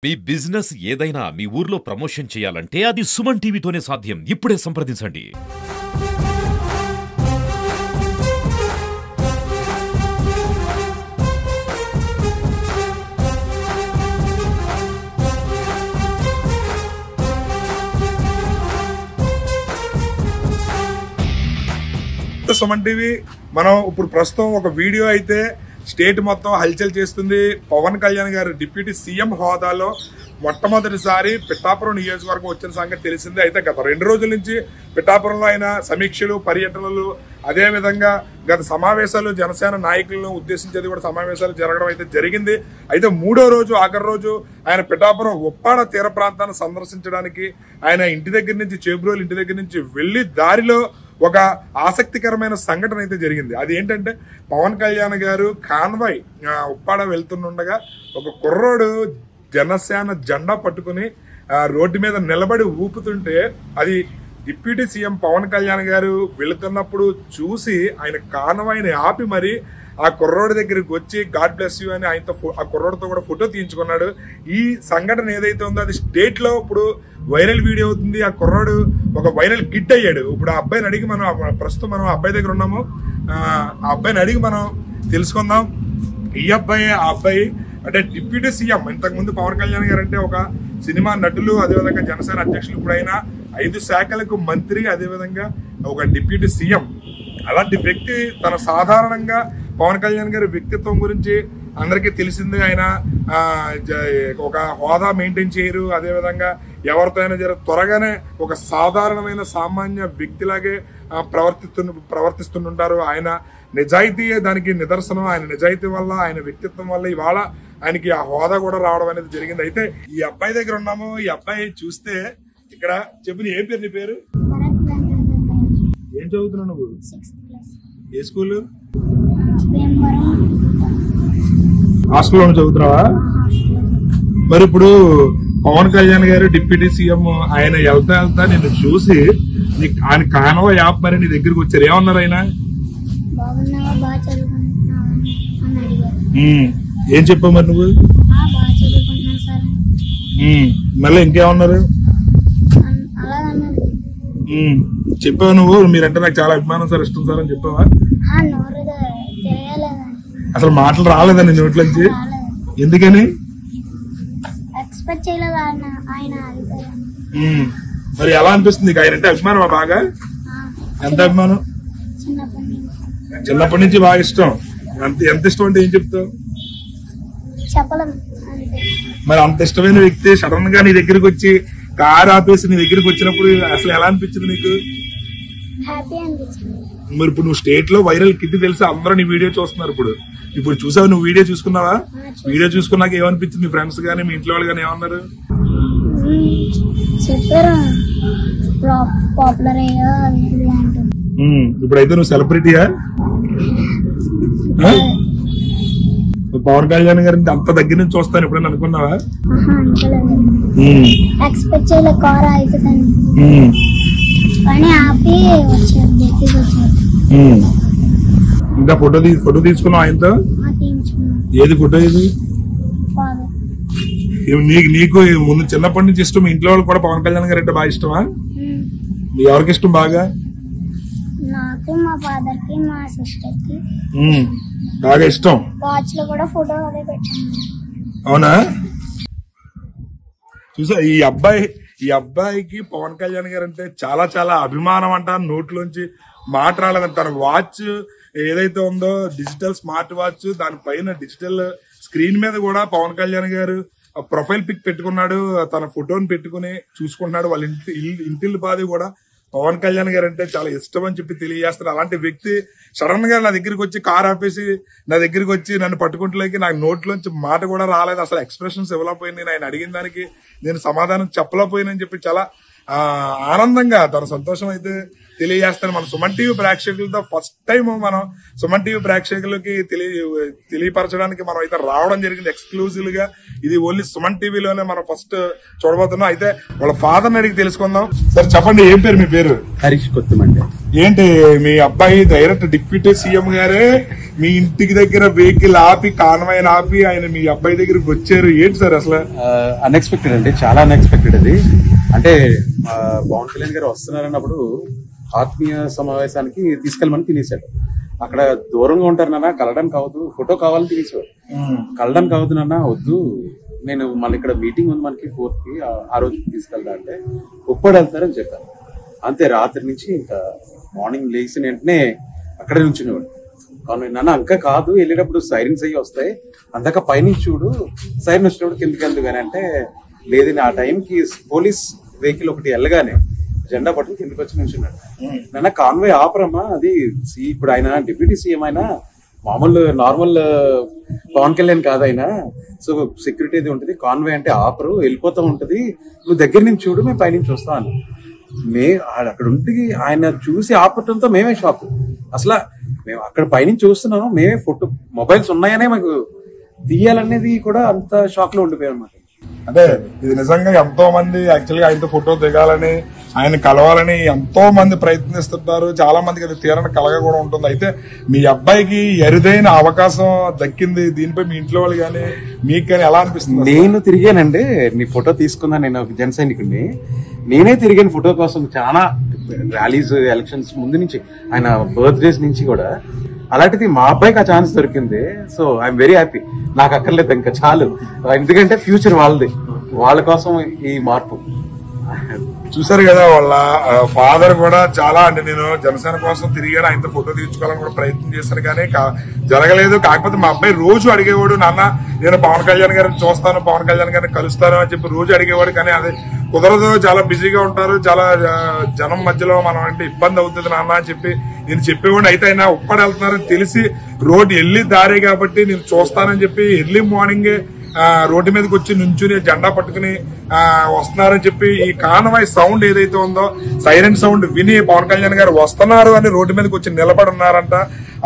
మీ business ఏదైనా మీ ఊర్లో promotion చేయాలంటే అది సుమన్ టీవీతోనే సాధ్యం. ఇప్పుడే సంప్రదించండి. సుమన్ టీవీ మనం ఇప్పుడు ప్రస్తుతం ఒక వీడియో అయితే స్టేట్ మొత్తం హల్చల్ చేస్తుంది. పవన్ కళ్యాణ్ గారు డిప్యూటీ సీఎం హోదాలో మొట్టమొదటిసారి పిఠాపురం నియోజకవర్గం వచ్చిన సంగతి తెలిసిందే. అయితే గత 2 రోజుల నుంచి పిఠాపురంలో ఆయన సమీక్షలు, పర్యటనలు, అదేవిధంగా గత సమావేశాలు, జనసేన నాయకులను ఉద్దేశించేది కూడా సమావేశాలు జరగడం అయితే జరిగింది. అయితే 3వ రోజు, ఆఖరి రోజు ఆయన పిఠాపురం ఉప్పాడ తీర ప్రాంతాన్ని సందర్శించడానికి ఆయన ఇంటి దగ్గర నుంచి, చేబ్రోలు ఇంటి దగ్గర నుంచి వెళ్లి దారిలో ఒక ఆసక్తికరమైన సంఘటన అయితే జరిగింది. అది ఏంటంటే పవన్ కళ్యాణ్ గారు కాన్వాయ్ ఉప్పాడ వెళ్తుండగా ఒక కుర్రోడు జనసేన జెండా పట్టుకుని రోడ్డు మీద నిలబడి ఊపుతుంటే అది డిప్యూటీ సీఎం పవన్ కళ్యాణ్ గారు వెళుతున్నప్పుడు చూసి ఆయన కాన్వాయ్ని ఆపి మరి ఆ కుర్రోడి దగ్గరికి వచ్చి గాడ్ బ్లెస్ యూ అని ఆయనతో ఆ కుర్రోడితో కూడా ఫోటో తీయించుకున్నాడు. ఈ సంఘటన ఏదైతే ఉందో అది స్టేట్ లో ఇప్పుడు వైరల్ వీడియో అవుతుంది. ఆ కుర్రోడు ఒక వైరల్ కిడ్ అయ్యాడు. ఇప్పుడు ఆ అబ్బాయిని అడిగి ప్రస్తుతం మనం అబ్బాయి దగ్గర ఉన్నాము. ఆ అబ్బాయిని అడిగి మనం తెలుసుకుందాం. ఆ అబ్బాయి అంటే డిప్యూటీ సీఎం. ఇంతకుముందు పవన్ కళ్యాణ్ గారు అంటే ఒక సినిమా నటులు, అదేవిధంగా జనసేన అధ్యక్షులు, ఇప్పుడైనా 5 శాఖలకు మంత్రి, అదేవిధంగా ఒక డిప్యూటీ సీఎం. అలాంటి వ్యక్తి తన సాధారణంగా పవన్ కళ్యాణ్ గారి వ్యక్తిత్వం గురించి అందరికీ తెలిసిందే. ఆయన ఒక హోదా మెయింటైన్ చేయరు, అదేవిధంగా ఎవరితో అయినా త్వరగానే ఒక సాధారణమైన సామాన్య వ్యక్తిలాగే ప్రవర్తిస్తుంటారు. ఆయన నిజాయితీయే దానికి నిదర్శనం. ఆయన నిజాయితీ వల్ల, ఆయన వ్యక్తిత్వం వల్ల ఇవాళ ఆయనకి ఆ హోదా కూడా రావడం అనేది జరిగింది. అయితే ఈ అబ్బాయి దగ్గర ఉన్నాము. ఈ అబ్బాయి చూస్తే ఇక్కడ చెప్పు, ఏ పేరు? నీ పేరు? ఏం చదువుతున్నావు నువ్వు? ఏ స్కూల్? హాస్టల్లో చదువుతున్నావా? మరి ఇప్పుడు పవన్ కళ్యాణ్ గారు డిప్యూటీ సీఎం ఆయన వెళ్తా నిన్ను చూసి ఆయన కానవ యాప్ మరి నీ దగ్గరికి వచ్చారు. ఏమన్నారు ఆయన? ఏం చెప్పావు మరి నువ్వు? మళ్ళీ ఇంకేమన్నారు చెప్పావు నువ్వు? మీరంటే నాకు చాలా అభిమానం సార్, ఇష్టం సార్ అని చెప్పావా? అసలు మాటలు రాలేదా నీ నోట్లోంచి? ఎందుకని? మరి ఎలా అనిపిస్తుంది? ఆయన అంటే అభిమానం బాగా? ఎంత అభిమానం? చిన్నప్పటి నుంచి బాగా ఇష్టం. ఎంత ఇష్టం అంటే ఏం చెప్తావు? మరి అంత ఇష్టమైన వ్యక్తి సడన్ గా నీ దగ్గరికి వచ్చి కారు ఆపేసి నీ దగ్గరికి వచ్చినప్పుడు అసలు ఎలా అనిపించింది నీకు? మరి ఇప్పుడు నువ్వు స్టేట్ లో వైరల్ కిడ్ తెలిసి అందరూ నీ వీడియో చూస్తున్నారు. ఇప్పుడు చూసావు? నువ్వు వీడియో చూసుకున్నావా? వీడియో చూసుకున్నాక ఏమనిపించింది? మీ ఫ్రెండ్స్ గానీ, మీ ఇంట్లో వాళ్ళు గానీ ఏమన్నారు? ఇప్పుడైతే నువ్వు సెలబ్రిటీయా? పవన్ కళ్యాణ్ గారిని అంత దగ్గర నుంచి చూస్తాను ఎప్పుడైనా అనుకున్నావా? ఇంకా ఫోటో తీసుకున్నావు ఆయనతో? ఏది ఫోటో? ఇది నీకు ముందు చిన్నప్పటి నుంచి ఇష్టం? మీ ఇంట్లో వాళ్ళు కూడా పవన్ కళ్యాణ్ గారు అంటే బాగా ఇష్టమా? ఎవరికి ఇష్టం బాగా? నాకు, మా ఫాదర్ కి, మా సిస్టర్ కి బాగా ఇష్టం. వాచ్ లో కూడా ఫోటో అదే పెట్టాను. అవునా? చూసా, ఈ అబ్బాయికి పవన్ కళ్యాణ్ గారు అంటే చాలా చాలా అభిమానం అంట. నోట్లోంచి మాట రాలేదంట. తన వాచ్ ఏదైతే ఉందో డిజిటల్ స్మార్ట్ వాచ్, దానిపైన డిజిటల్ స్క్రీన్ మీద కూడా పవన్ కళ్యాణ్ గారు ప్రొఫైల్ పిక్ పెట్టుకున్నాడు. తన ఫోటోని పెట్టుకుని చూసుకుంటున్నాడు. వాళ్ళ ఇంటిల్లి బాధ కూడా పవన్ కళ్యాణ్ గారు అంటే చాలా ఇష్టం అని చెప్పి తెలియజేస్తారు. అలాంటి వ్యక్తి సడన్ గా నా దగ్గరికి వచ్చి కార్ ఆపేసి నా దగ్గరికి వచ్చి నన్ను పట్టుకుంటలేకి నాకు నోట్లోంచి మాట కూడా రాలేదు. అసలు ఎక్స్ప్రెషన్స్ ఇవ్వలేకపోయింది. ఆయన అడిగిన దానికి నేను సమాధానం చెప్పలేకపోయినని చెప్పి చాలా ఆనందంగా తన సంతోషం అయితే తెలియజేస్తాను. మన సుమన్ టీవీ ప్రేక్షకులతో ఫస్ట్ టైం మనం సుమన్ టీవీ ప్రేక్షకులకి తెలియపరచడానికి మనం అయితే రావడం జరిగింది ఎక్స్క్లూజివ్ గా. ఇది ఓన్లీ సుమన్ టీవీలోనే మనం ఫస్ట్ చూడబోతున్నాం. అయితే వాళ్ళ ఫాదర్ అడిగి తెలుసుకుందాం. సార్ చెప్పండి, ఏం పేరు? మీ పేరు? హరీష్ కొత్తమండి. ఏంటి మీ అబ్బాయి డైరెక్ట్ డిప్యూటీ సీఎం గారే మీ ఇంటికి దగ్గర వెహికల్ ఆపి కాన్వాయ్ ఆపి ఆయన మీ అబ్బాయి దగ్గరికి వచ్చారు. ఏంటి సార్ అసలు? అన్ఎక్స్పెక్టెడ్ అండి, చాలా అన్ఎక్స్పెక్టెడ్ అది. అంటే పవన్ కళ్యాణ్ గారు వస్తున్నారన్నప్పుడు ఆత్మీయ సమావేశానికి తీసుకెళ్ళమని తినేశాడు. అక్కడ దూరంగా ఉంటారు నాన్న, కలవడానికి అవ్వదు, ఫోటో కావాలని తినేసేవాడు. కలవడానికి అవ్వదు నాన్న, వద్దు, నేను మన ఇక్కడ మీటింగ్ ఉంది మనకి 4th కి, ఆ రోజు తీసుకెళ్తా అంటే ఒప్పడి వెళ్తారని చెప్పాను. అంతే, రాత్రి నుంచి ఇంకా మార్నింగ్ లేచిన వెంటనే అక్కడే నుంచునేవాడు. కానీ నాన్న అంక కాదు, వెళ్ళేటప్పుడు సైరన్స్ అయ్యి వస్తాయి, అందాక పైనుంచి చూడు, సైరన్ వచ్చినప్పుడు కిందకి వెళ్దు కానీ అంటే లేదని ఆ టైంకి పోలీస్ వెహికల్ ఒకటి వెళ్ళగానే జెండా పట్టుకుని కిందకి వచ్చి నుంచున్నాడు. నాన్న కాన్వే ఆపరమ్మా, అది ఇప్పుడు ఆయన డిప్యూటీ సీఎం అయినా మామూలు నార్మల్ పవన్ కళ్యాణ్ కాదైనా, సో సెక్యూరిటీ అది ఉంటుంది, కాన్వే అంటే ఆపరు, వెళ్ళిపోతా ఉంటది, నువ్వు దగ్గర నుంచి చూడు, మేము పైనుంచి వస్తాను. అక్కడ ఉండి ఆయన చూసి ఆపటంతో మేమే షాక్. అసలు మేము అక్కడ పైనుంచి చూస్తున్నాము, మేమే ఫోటో మొబైల్స్ ఉన్నాయనే మాకు తీయాలనేది కూడా అంత షాక్ లో ఉండిపోయాం అన్నమాట. అంటే ఇది నిజంగా ఎంతో మంది యాక్చువల్ గా ఆయనతో ఫోటో దిగాలని, ఆయన కలవాలని ఎంతో మంది ప్రయత్నిస్తుంటారు. చాలా మందికి అది తీరని కలగ కూడా ఉంటుంది. అయితే మీ అబ్బాయికి అరుదైన అవకాశం దక్కింది. దీనిపై మీ ఇంట్లో వాళ్ళు కానీ మీకు కానీ ఎలా అనిపిస్తుంది? నేను తిరిగానండి, నీ ఫోటో తీసుకున్నా, నేను జన సైనికుడిని, నేనే తిరిగాను ఫోటో కోసం. చాలా ర్యాలీస్, ఎలక్షన్స్ ముందు నుంచి, ఆయన బర్త్డేస్ నుంచి కూడా. అలాంటిది మా అబ్బాయికి ఆ ఛాన్స్ దొరికింది. So I'm very happy. నాకు అక్కర్లేదు ఇంకా, చాలు. ఎందుకంటే ఫ్యూచర్ వాళ్ళది, వాళ్ళ కోసం ఈ మార్పు. చూసారు కదా, వాళ్ళ ఫాదర్ కూడా చాలా, అంటే నేను జనసేన కోసం తిరిగాను, ఆయనతో ఫోటో తీర్చుకోవాలని కూడా ప్రయత్నం చేశాను కానీ జరగలేదు. కాకపోతే మా అబ్బాయి రోజు అడిగేవాడు, నాన్న నేను పవన్ కళ్యాణ్ గారిని చూస్తాను, పవన్ కళ్యాణ్ గారిని కలుస్తాను అని చెప్పి రోజు అడిగేవాడు. కానీ అది కుదరదు, చాలా బిజీగా ఉంటారు, చాలా జనం మధ్యలో మనం అంటే ఇబ్బంది అవుతుంది నాన్న అని చెప్పి నేను చెప్పేవాడు. అయితే ఆయన ఉప్పడి వెళ్తున్నారని తెలిసి రోడ్డు వెళ్ళి దారే కాబట్టి నేను చూస్తానని చెప్పి ఎర్లీ మార్నింగే రోడ్డు మీదకి వచ్చి నుంచుని జెండా పట్టుకుని వస్తున్నారని చెప్పి ఈ కాన్వాయ్ సౌండ్ ఏదైతే ఉందో, సైరన్ సౌండ్ విని పవన్ కళ్యాణ్ గారు వస్తున్నారు అని రోడ్డు మీదకి వచ్చి నిలబడి ఉన్నారంట.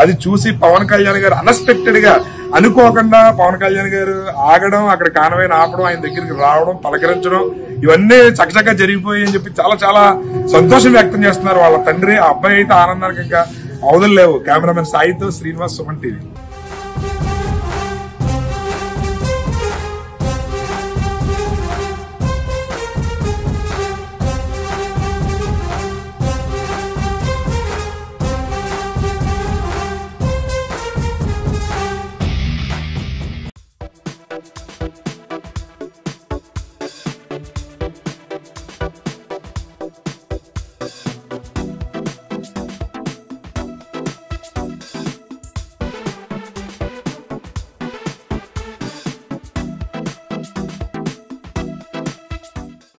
అది చూసి పవన్ కళ్యాణ్ గారు అన్ఎక్స్పెక్టెడ్ గా, అనుకోకుండా పవన్ కళ్యాణ్ గారు ఆగడం, అక్కడ కాన్వాయ్ని ఆపడం, ఆయన దగ్గరికి రావడం, పలకరించడం, ఇవన్నీ చకచకా జరిగిపోయి అని చెప్పి చాలా చాలా సంతోషం వ్యక్తం చేస్తున్నారు వాళ్ళ తండ్రి. ఆ అబ్బాయి అయితే ఆనందానికి ఇంకా అవధులు లేవు. కెమెరామెన్ సాయితో శ్రీనివాస్, సుమన్ టీవీ.